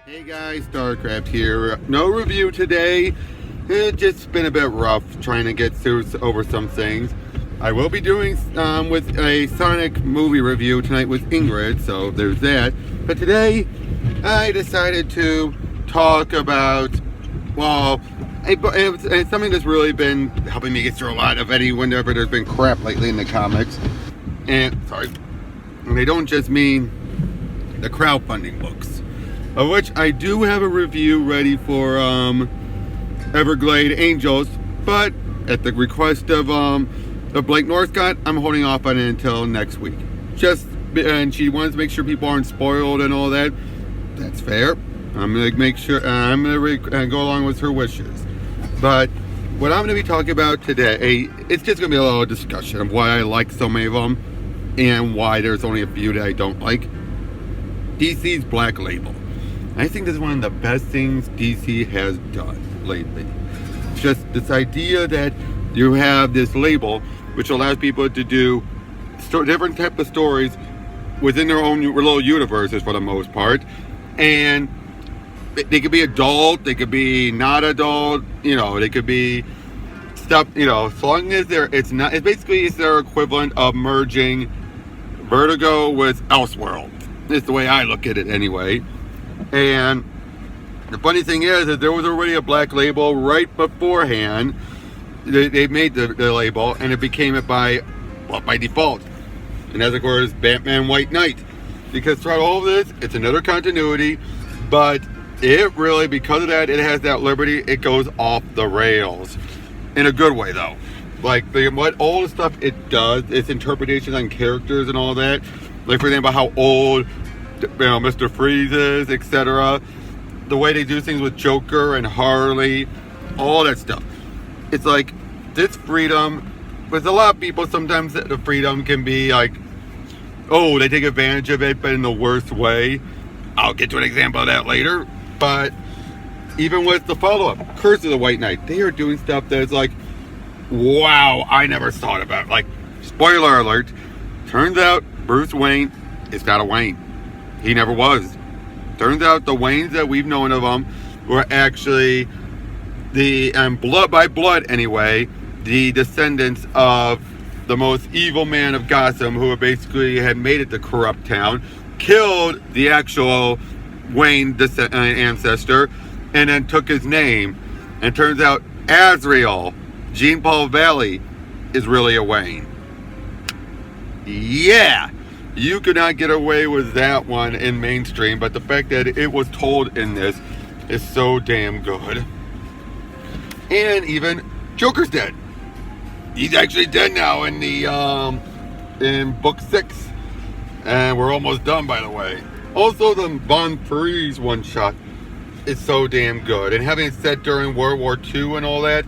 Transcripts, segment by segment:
Hey guys, StarCraft here. No review today. It's just been a bit rough trying to get through over some things. I will be doing with a Sonic movie review tonight with Ingrid, so there's that. But today, I decided to talk about, well, it's something that's really been helping me get through a lot of whenever there's been crap lately in the comics. And they don't just mean the crowdfunding books, of which I do have a review ready for Everglade Angels, but at the request of Blake Northcott, I'm holding off on it until next week. And she wants to make sure people aren't spoiled and all that. That's fair. I'm gonna make sure I'm gonna go along with her wishes. But what I'm gonna be talking about today, it's just gonna be a little discussion of why I like so many of them and why there's only a few that I don't like. DC's Black Label. I think this is one of the best things DC has done lately. It's just this idea that you have this label which allows people to do different type of stories within their own little universes for the most part, and they could be adult, they could be not adult, they could be stuff, as long as it's their equivalent of merging Vertigo with Elseworlds. It's the way I look at it anyway. And the funny thing is that there was already a Black Label right beforehand. They made the label, and it became it by default. And that's, of course, Batman White Knight. Because throughout all of this, it's another continuity, but it really, because of that, it has that liberty. It goes off the rails. In a good way, though. Like, all the stuff it does, its interpretations on characters and all that. Like, for example, how old Mr. Freeze is, etc. The way they do things with Joker and Harley, all that stuff. It's like this freedom. With a lot of people, sometimes the freedom can be like, oh, they take advantage of it, but in the worst way. I'll get to an example of that later. But even with the follow-up, Curse of the White Knight, they are doing stuff that's like, wow, I never thought about. Like, spoiler alert, turns out Bruce Wayne is not a Wayne. He never was. Turns out the Waynes that we've known of them were actually blood by blood anyway, the descendants of the most evil man of Gotham, who basically had made it to corrupt town, killed the actual Wayne ancestor, and then took his name. And turns out Azrael, Jean Paul Valley, is really a Wayne. Yeah! You could not get away with that one in mainstream, but the fact that it was told in this is so damn good. And even Joker's dead. He's actually dead now in the in book 6, and we're almost done, by the way. Also, the Von Freeze one shot is so damn good, and having it set during World War II and all that,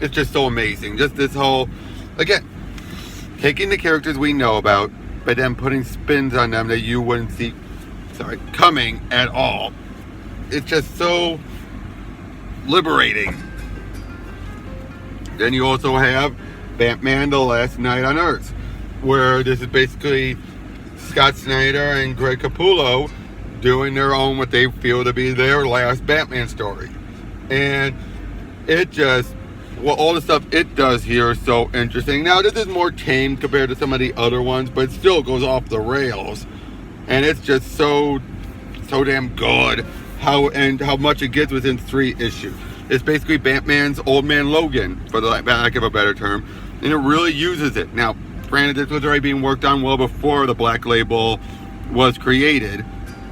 it's just so amazing. Just this whole, again, taking the characters we know about, but then putting spins on them that you wouldn't see coming at all. It's just so liberating. Then you also have Batman: The Last Night on Earth, where this is basically Scott Snyder and Greg Capullo doing their own, what they feel to be their last Batman story. And it just, all the stuff it does here is so interesting. Now, this is more tame compared to some of the other ones, but it still goes off the rails. And it's just so damn good how much it gets within 3 issues. It's basically Batman's Old Man Logan, for the lack of a better term, and it really uses it. Now, granted, this was already being worked on well before the Black Label was created,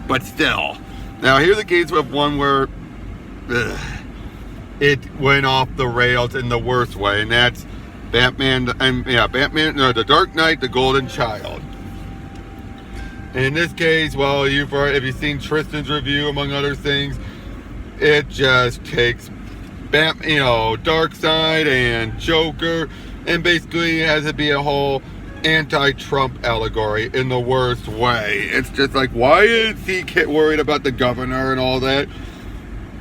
but still. Now, here's a case of one where it went off the rails in the worst way, and that's Batman, The Dark Knight, The Golden Child. And in this case, well, if you've seen Tristan's review, among other things, it just takes Darkseid and Joker, and basically has it be a whole anti-Trump allegory in the worst way. It's just like, why is he worried about the governor and all that?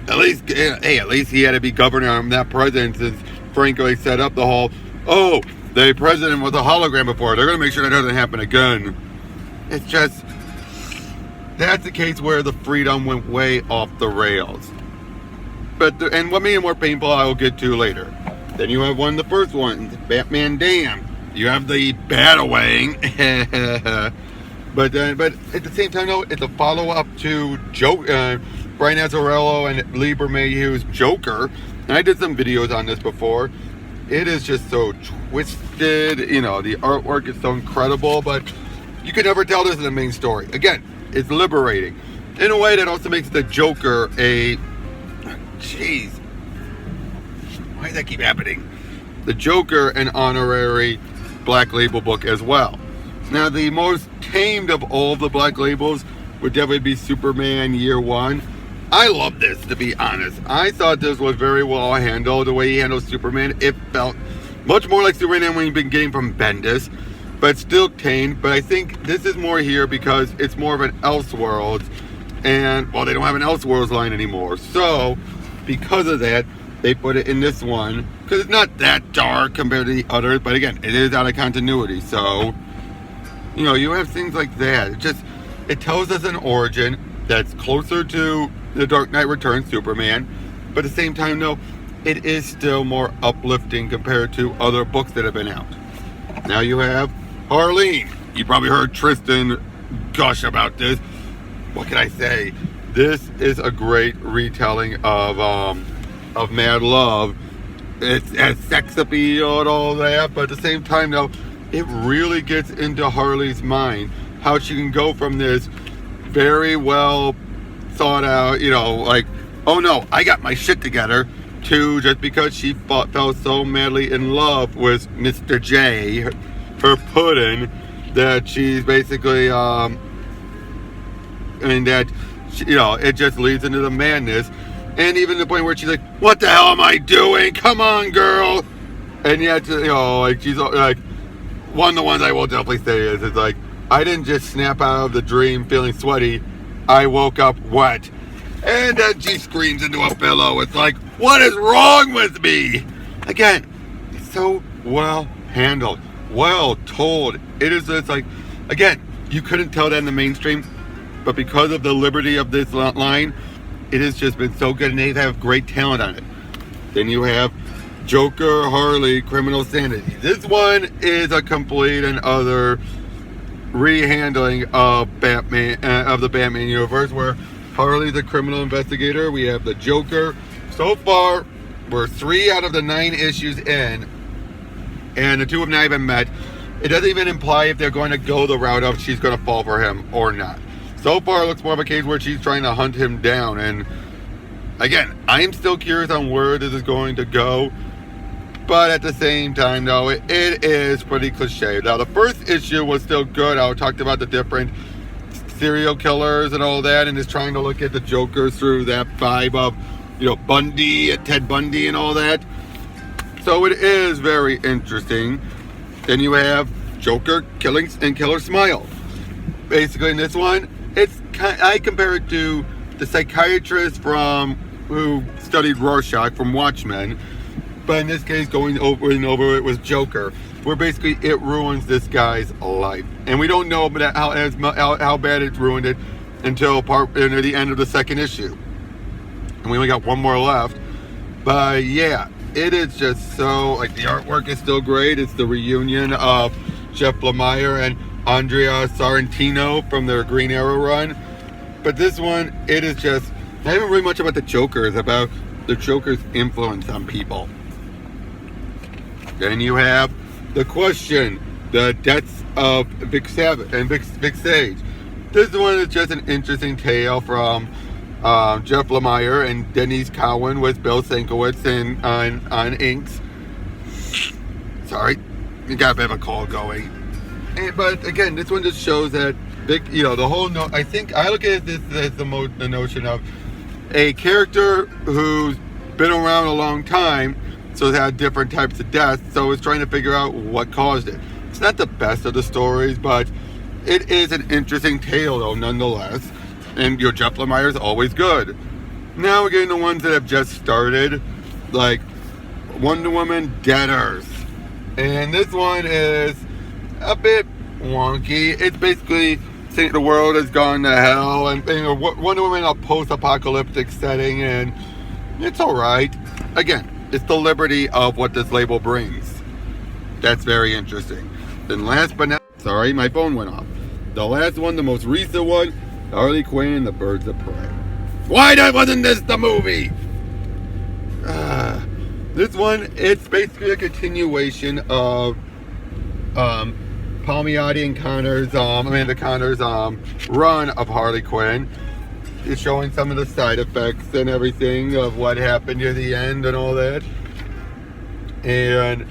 At least he had to be governor of that president, since Franco set up the whole, the president was a hologram before. They're going to make sure that doesn't happen again. It's just, that's the case where the freedom went way off the rails. And what made it more painful, I will get to later. Then you have one of the first ones, Batman Damned. You have the Batawang. but at the same time, though, it's a follow-up to Brian Azzarello and Lee Bermeheu's Joker. And I did some videos on this before. It is just so twisted. You know, the artwork is so incredible, but you could never tell this is the main story. Again, it's liberating. In a way that also makes the Joker a... Jeez. Why does that keep happening? The Joker an honorary Black Label book as well. Now, the most tamed of all the Black Labels would definitely be Superman Year One. I love this, to be honest. I thought this was very well handled. The way he handled Superman, it felt much more like Superman than we've been getting from Bendis, but still tamed. But I think this is more here because it's more of an Elseworlds, and, well, they don't have an Elseworlds line anymore. So, because of that, they put it in this one, because it's not that dark compared to the others, but again, it is out of continuity. So, you know, you have things like that. It tells us an origin that's closer to The Dark Knight Returns Superman, but at the same time, though, it is still more uplifting compared to other books that have been out. Now you have Harleen. You probably heard Tristan gush about this. What can I say? This is a great retelling of Mad Love. It has sex appeal and all that, but at the same time, though, it really gets into Harley's mind, how she can go from this very well thought out, you know, like, oh no, I got my shit together, to just because she fell so madly in love with Mr. J, her pudding, that she's basically, and that, you know, it just leads into the madness. And even the point where she's like, what the hell am I doing? Come on, girl. And yet, you know, like, she's like, one of the ones I will definitely say is it's like, I didn't just snap out of the dream feeling sweaty. I woke up wet. And then she screams into a pillow. It's like, what is wrong with me? Again, it's so well handled, well told. It's like, again, you couldn't tell that in the mainstream, but because of the liberty of this line, it has just been so good, and they have great talent on it. Then you have Joker, Harley, Criminal Sanity. This one is a complete and utter rehandling of Batman, of the Batman universe, where Harley's a criminal investigator. We have the Joker. So far, we're 3 out of the 9 issues in, and the two have not even met. It doesn't even imply if they're going to go the route of she's going to fall for him or not. So far, it looks more of a case where she's trying to hunt him down. And again, I'm still curious on where this is going to go. But at the same time, though, it is pretty cliche. Now, the first issue was still good. I talked about the different serial killers and all that, and is trying to look at the Joker through that vibe of, you know, Bundy, Ted Bundy and all that. So it is very interesting. Then you have Joker killing and Killer Smile. Basically, in this one, I compare it to the psychiatrist who studied Rorschach from Watchmen, but in this case, going over and over it was Joker, where basically it ruins this guy's life, and we don't know how bad it ruined it until near the end of the second issue, and we only got one more left. But yeah, it is just so, like, the artwork is still great. It's the reunion of Jeff Lemire and Andrea Sorrentino from their Green Arrow run. But this one, it is just not even really much about the Joker. It's about the Joker's influence on people. Then you have The Question, the deaths of Vic Savage and Vic Sage. This one is just an interesting tale from Jeff Lemire and Denise Cowan with Bill Sienkiewicz on inks. Sorry, you got a bit of a call going. But again, this one just shows that the whole I think I look at this as the notion of a character who's been around a long time, so it's had different types of deaths, so it's trying to figure out what caused it. It's not the best of the stories, but it is an interesting tale, though, nonetheless. And Jeff Lemire is always good. Now we're getting the ones that have just started, like Wonder Woman Dead Earth. And this one is a bit wonky. It's basically think the world has gone to hell, and Wonder Woman in a post-apocalyptic setting, and it's all right. Again, it's the liberty of what this label brings. That's very interesting. Then last but not, sorry, my phone went off. The last one, the most recent one, Harley Quinn and the Birds of Prey. Why wasn't this the movie? This one, it's basically a continuation of Palmiotti and Amanda Connor's run of Harley Quinn. It's showing some of the side effects and everything of what happened near the end and all that. And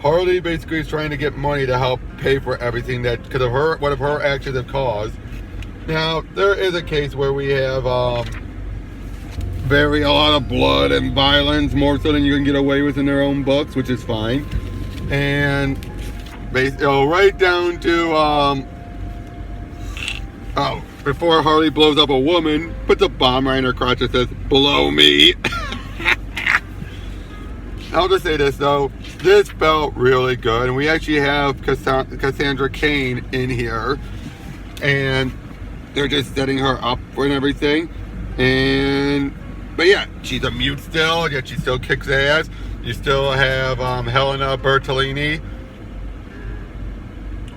Harley basically is trying to get money to help pay for everything that, because of what her actions have caused. Now, there is a case where we have a lot of blood and violence, more so than you can get away with in their own books, which is fine. And right down to before Harley blows up a woman, puts a bomb right in her crotch and says, "Blow me." I'll just say this though, this felt really good, and we actually have Cassandra Cain in here, and they're just setting her up and everything. But yeah, she's a mute still, yet she still kicks ass. You still have Helena Bertolini.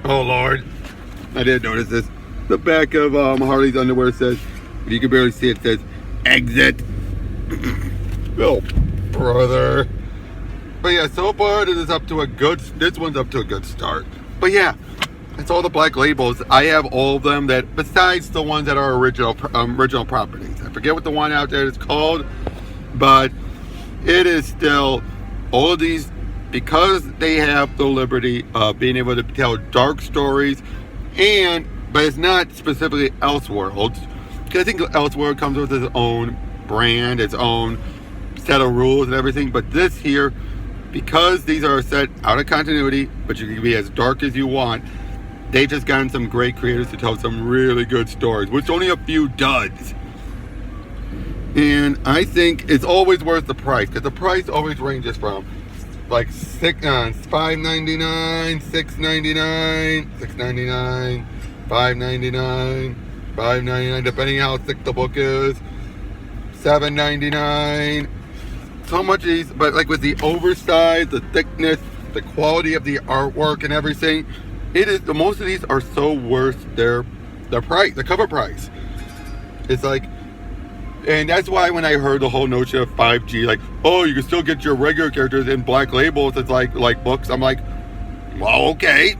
Oh Lord, I didn't notice this. The back of Harley's underwear says, if you can barely see it, says exit. Oh, brother. But yeah, so far this one's up to a good start. But yeah, it's all the black labels. I have all of them that, besides the ones that are original properties. I forget what the one out there is called, but it is still all of these, because they have the liberty of being able to tell dark stories, but it's not specifically Elseworlds, because I think Elseworlds comes with its own brand, its own set of rules and everything. But this here, because these are set out of continuity, but you can be as dark as you want, they've just gotten some great creators to tell some really good stories, which only a few does. And I think it's always worth the price, because the price always ranges from like $5.99, $6.99, $6.99, $5.99, $5.99, depending how thick the book is, $7.99. So much of these, but like with the oversize, the thickness, the quality of the artwork and everything, most of these are so worth their price, the cover price. It's like, and that's why when I heard the whole notion of 5G, like, oh, you can still get your regular characters in black labels, it's like books. I'm like, well, okay,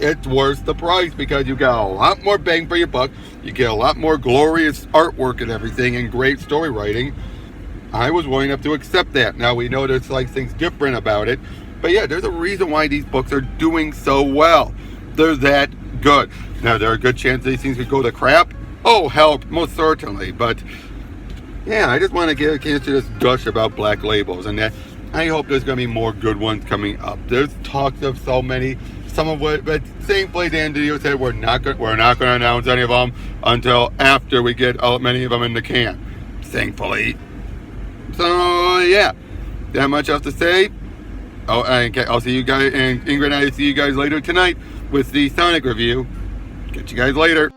it's worth the price, because you got a lot more bang for your buck. You get a lot more glorious artwork and everything, and great story writing. I was willing enough to accept that. Now we know there's like things different about it, but yeah, there's a reason why these books are doing so well. They're that good. Now there are a good chance these things could go to crap. Oh hell, most certainly. But yeah, I just want to get a chance to just gush about black labels, and that I hope there's going to be more good ones coming up. There's talks of so many, some of what, but same place Andy said, we're not going to announce any of them until after we get many of them in the can, thankfully. So yeah, that much else to say. Oh, I'll see you guys, and Ingrid and I see you guys later tonight with the Sonic review. Catch you guys later.